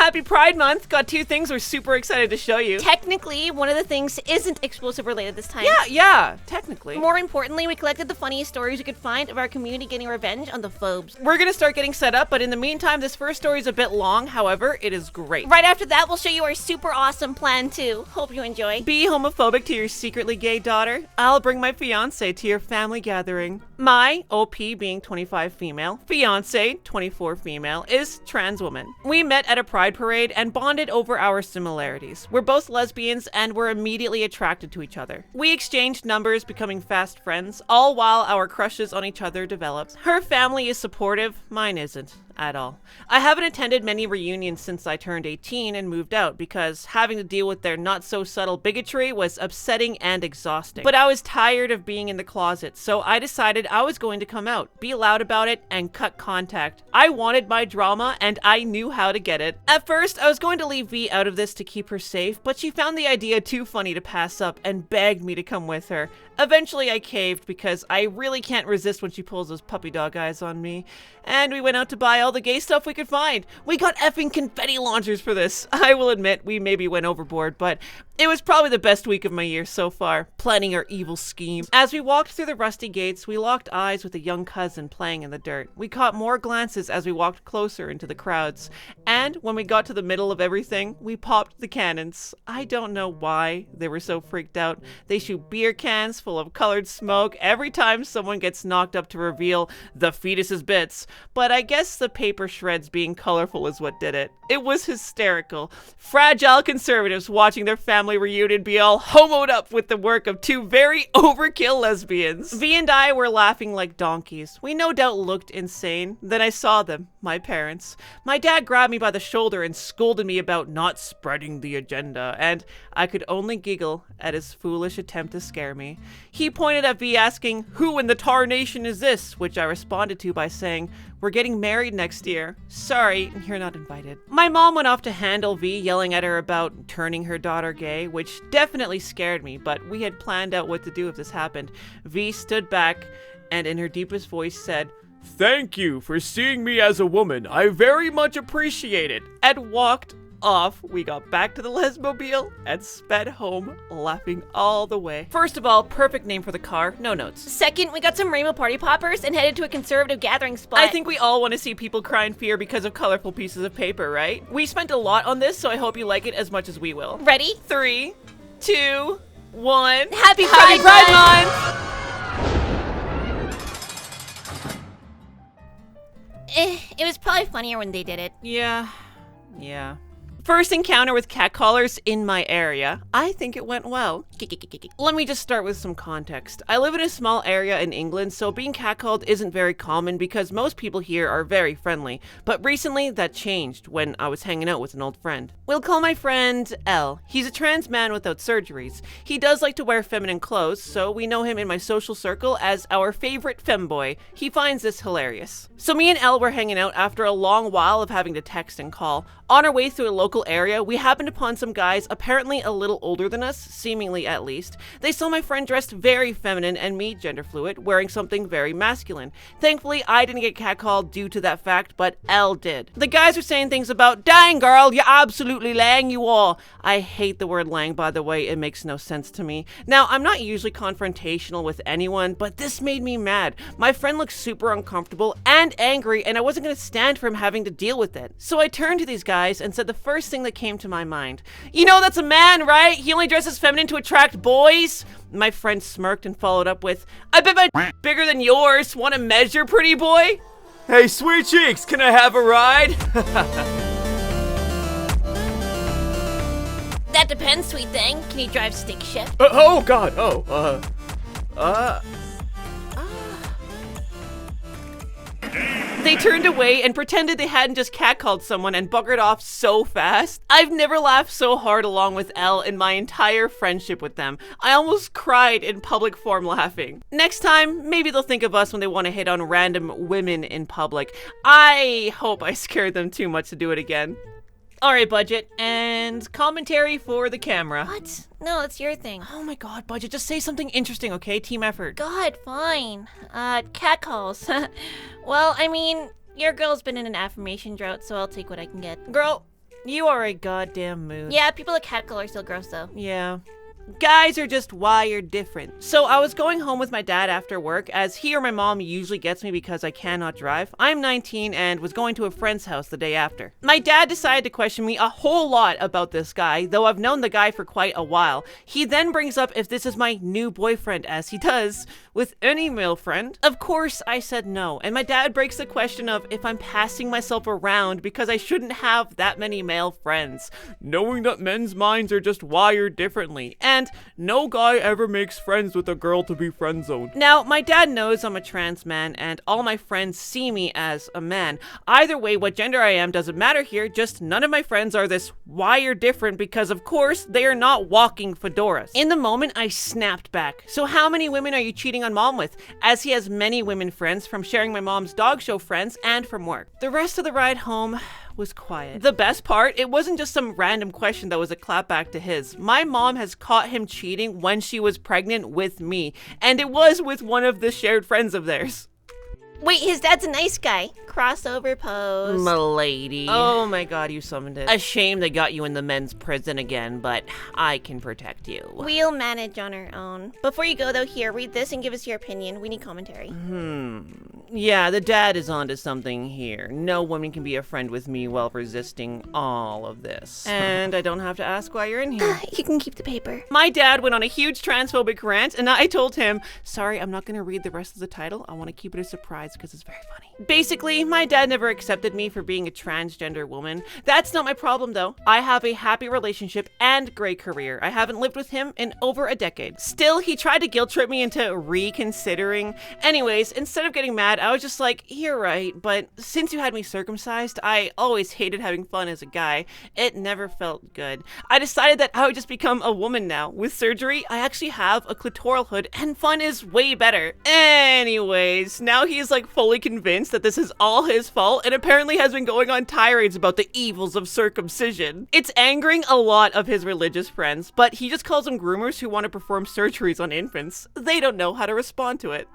Happy Pride Month. Got 2 things we're super excited to show you. Technically, one of the things isn't explosive related this time. Yeah, technically. More importantly, we collected the funniest stories we could find of our community getting revenge on the phobes. We're gonna start getting set up, but in the meantime, this first story is a bit long. However, it is great. Right after that, we'll show you our super awesome plan too. Hope you enjoy. Be homophobic to your secretly gay daughter. I'll bring my fiance to your family gathering. My, OP being 25 female, fiance, 24 female, is transwoman. We met at a pride parade and bonded over our similarities. We're both lesbians and we're immediately attracted to each other. We exchanged numbers, becoming fast friends, all while our crushes on each other developed. Her family is supportive, mine isn't at all. I haven't attended many reunions since I turned 18 and moved out because having to deal with their not so subtle bigotry was upsetting and exhausting. But I was tired of being in the closet, so I decided I was going to come out, be loud about it, and cut contact. I wanted my drama and I knew how to get it. At first, I was going to leave V out of this to keep her safe, but she found the idea too funny to pass up and begged me to come with her. Eventually I caved because I really can't resist when she pulls those puppy dog eyes on me. And we went out to buy all the gay stuff we could find. We got effing confetti launchers for this. I will admit we maybe went overboard, but it was probably the best week of my year so far, planning our evil scheme. As we walked through the rusty gates, we locked eyes with a young cousin playing in the dirt. We caught more glances as we walked closer into the crowds. And when we got to the middle of everything, we popped the cannons. I don't know why they were so freaked out. They shoot beer cans full of colored smoke every time someone gets knocked up to reveal the fetus's bits. But I guess the paper shreds being colorful is what did it. It was hysterical. Fragile conservatives watching their family reunion be all homoed up with the work of 2 very overkill lesbians. V and I were laughing like donkeys. We no doubt looked insane. Then I saw them, my parents. My dad grabbed me by the shoulder and scolded me about not spreading the agenda, and I could only giggle at his foolish attempt to scare me. He pointed at V asking, "Who in the tarnation is this?" which I responded to by saying, "We're getting married next year. Sorry, you're not invited." My mom went off to handle V, yelling at her about turning her daughter gay, which definitely scared me, but we had planned out what to do if this happened. V stood back and in her deepest voice said, "Thank you for seeing me as a woman. I very much appreciate it," and walked off. We got back to the lesmobile and sped home, laughing all the way. First of all, perfect name for the car, no notes. Second, we got some rainbow party poppers and headed to a conservative gathering spot. I think we all want to see people cry in fear because of colorful pieces of paper, right? We spent a lot on this, so I hope you like it as much as we will. Ready? 3, 2, 1. Happy Happy Pride Pride Month! It was probably funnier when they did it. Yeah. First encounter with catcallers in my area. I think it went well. Let me just start with some context. I live in a small area in England, so being catcalled isn't very common because most people here are very friendly. But recently that changed when I was hanging out with an old friend. We'll call my friend L. He's a trans man without surgeries. He does like to wear feminine clothes, so we know him in my social circle as our favorite femboy. He finds this hilarious. So me and L were hanging out after a long while of having to text and call. On our way through a local area, we happened upon some guys apparently a little older than us, seemingly at least. They saw my friend dressed very feminine and me, gender fluid, wearing something very masculine. Thankfully, I didn't get catcalled due to that fact, but Elle did. The guys were saying things about, "Dang girl, you absolutely lang you all." I hate the word lang, by the way, it makes no sense to me. Now, I'm not usually confrontational with anyone, but this made me mad. My friend looked super uncomfortable and angry, and I wasn't gonna stand for him having to deal with it. So I turned to these guys and said the first thing that came to my mind. "You know that's a man, right? He only dresses feminine to attract boys?" My friend smirked and followed up with, "I bet my bigger than yours. Want to measure, pretty boy?" "Hey, sweet cheeks, can I have a ride?" That depends, sweet thing. Can you drive stick shift? Oh god, They turned away and pretended they hadn't just catcalled someone and buggered off so fast. I've never laughed so hard along with Elle in my entire friendship with them. I almost cried in public form laughing. Next time, maybe they'll think of us when they want to hit on random women in public. I hope I scared them too much to do it again. Alright, Budget, and commentary for the camera. What? No, it's your thing. Oh my god, Budget, just say something interesting, okay? Team effort. God, fine. Catcalls. Well, I mean, your girl's been in an affirmation drought, so I'll take what I can get. Girl, You are a goddamn mood. Yeah, people at catcallers are still gross though. Yeah. Guys are just wired different. So I was going home with my dad after work, as he or my mom usually gets me because I cannot drive. I'm 19 and was going to a friend's house the day after. My dad decided to question me a whole lot about this guy, though I've known the guy for quite a while. He then brings up if this is my new boyfriend, as he does with any male friend. Of course, I said no, and my dad breaks the question of if I'm passing myself around because I shouldn't have that many male friends, knowing that men's minds are just wired differently. And no guy ever makes friends with a girl to be friend zoned. Now, my dad knows I'm a trans man and all my friends see me as a man. Either way, what gender I am doesn't matter here, just none of my friends are this wired different because of course they are not walking fedoras. In the moment, I snapped back. So how many women are you cheating on mom with? As he has many women friends from sharing my mom's dog show friends and from work. The rest of the ride home was quiet. The best part, it wasn't just some random question that was a clapback to his. My mom has caught him cheating when she was pregnant with me, and it was with one of the shared friends of theirs. Wait, his dad's a nice guy. Crossover pose. M'lady. Oh my god, you summoned it. A shame they got you in the men's prison again, but I can protect you. We'll manage on our own. Before you go though, here, read this and give us your opinion. We need commentary. Yeah, the dad is onto something here. No woman can be a friend with me while resisting all of this. And I don't have to ask why you're in here. You can keep the paper. My dad went on a huge transphobic rant, and I told him, sorry, I'm not going to read the rest of the title. I want to keep it a surprise because it's very funny. Basically, my dad never accepted me for being a transgender woman. That's not my problem, though. I have a happy relationship and great career. I haven't lived with him in over a decade. Still, he tried to guilt trip me into reconsidering. Anyways, instead of getting mad, I was just like, you're right, but since you had me circumcised, I always hated having fun as a guy. It never felt good. I decided that I would just become a woman now. With surgery, I actually have a clitoral hood, and fun is way better. Anyways, now he's like fully convinced that this is all his fault, and apparently has been going on tirades about the evils of circumcision. It's angering a lot of his religious friends, but he just calls them groomers who want to perform surgeries on infants. They don't know how to respond to it.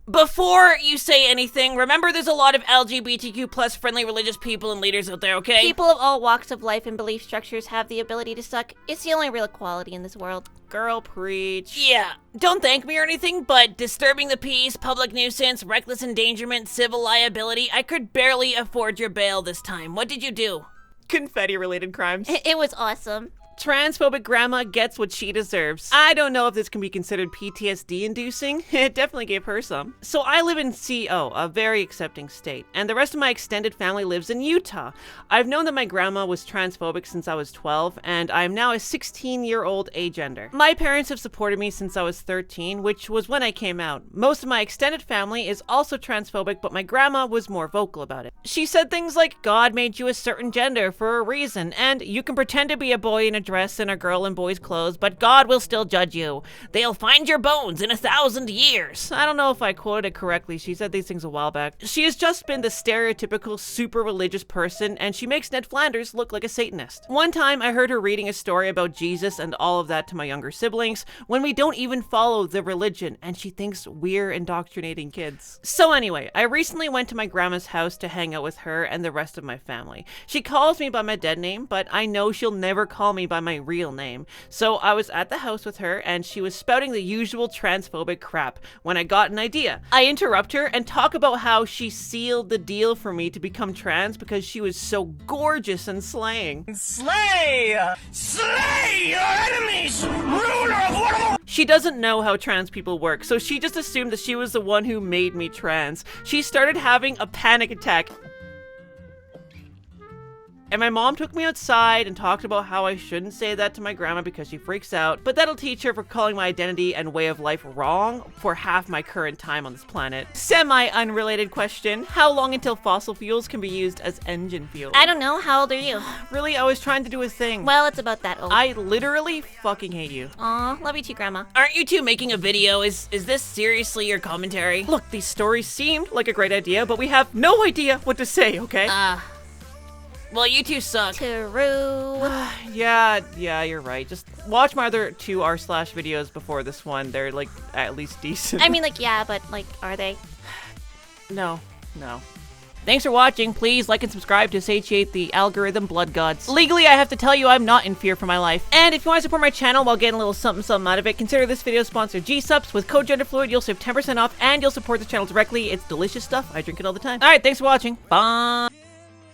Before you say anything, remember there's a lot of LGBTQ plus friendly religious people and leaders out there, okay? People of all walks of life and belief structures have the ability to suck. It's the only real equality in this world. Girl, preach. Yeah, don't thank me or anything, but disturbing the peace, public nuisance, reckless endangerment, civil liability, I could barely afford your bail this time. What did you do? Confetti-related crimes. It was awesome. Transphobic grandma gets what she deserves. I don't know if this can be considered PTSD-inducing. It definitely gave her some. So I live in CO, a very accepting state, and the rest of my extended family lives in Utah. I've known that my grandma was transphobic since I was 12, and I am now a 16-year-old agender. My parents have supported me since I was 13, which was when I came out. Most of my extended family is also transphobic, but my grandma was more vocal about it. She said things like, God made you a certain gender for a reason, and you can pretend to be a boy in a dress in a girl in boys' clothes, but God will still judge you. They'll find your bones in 1,000 years. I don't know if I quoted it correctly. She said these things a while back. She has just been the stereotypical super religious person, and she makes Ned Flanders look like a Satanist. One time I heard her reading a story about Jesus and all of that to my younger siblings when we don't even follow the religion, and she thinks we're indoctrinating kids. So anyway, I recently went to my grandma's house to hang out with her and the rest of my family. She calls me by my dead name, but I know she'll never call me by my real name. So I was at the house with her and she was spouting the usual transphobic crap when I got an idea. I interrupt her and talk about how she sealed the deal for me to become trans because she was so gorgeous and slaying. Slay! Slay your enemies! Ruler of one of the... She doesn't know how trans people work, so she just assumed that she was the one who made me trans. She started having a panic attack. And my mom took me outside and talked about how I shouldn't say that to my grandma because she freaks out, but that'll teach her for calling my identity and way of life wrong for half my current time on this planet. Semi-unrelated question, how long until fossil fuels can be used as engine fuel? I don't know. How old are you? Really, I was trying to do a thing. Well, it's about that old. I literally fucking hate you. Aw, love you too, Grandma. Aren't you two making a video? Is this seriously your commentary? Look, these stories seemed like a great idea, but we have no idea what to say, okay? Well, you two suck. True. Yeah, you're right. Just watch my other two r/ videos before this one. They're like at least decent. I mean, like, yeah, but like, are they? No. Thanks for watching. Please like and subscribe to satiate the algorithm blood gods. Legally, I have to tell you I'm not in fear for my life. And if you want to support my channel while getting a little something out of it, consider this video sponsored G-Subs. With code GenderFluid, you'll save 10% off and you'll support the channel directly. It's delicious stuff. I drink it all the time. Alright, thanks for watching. Bye!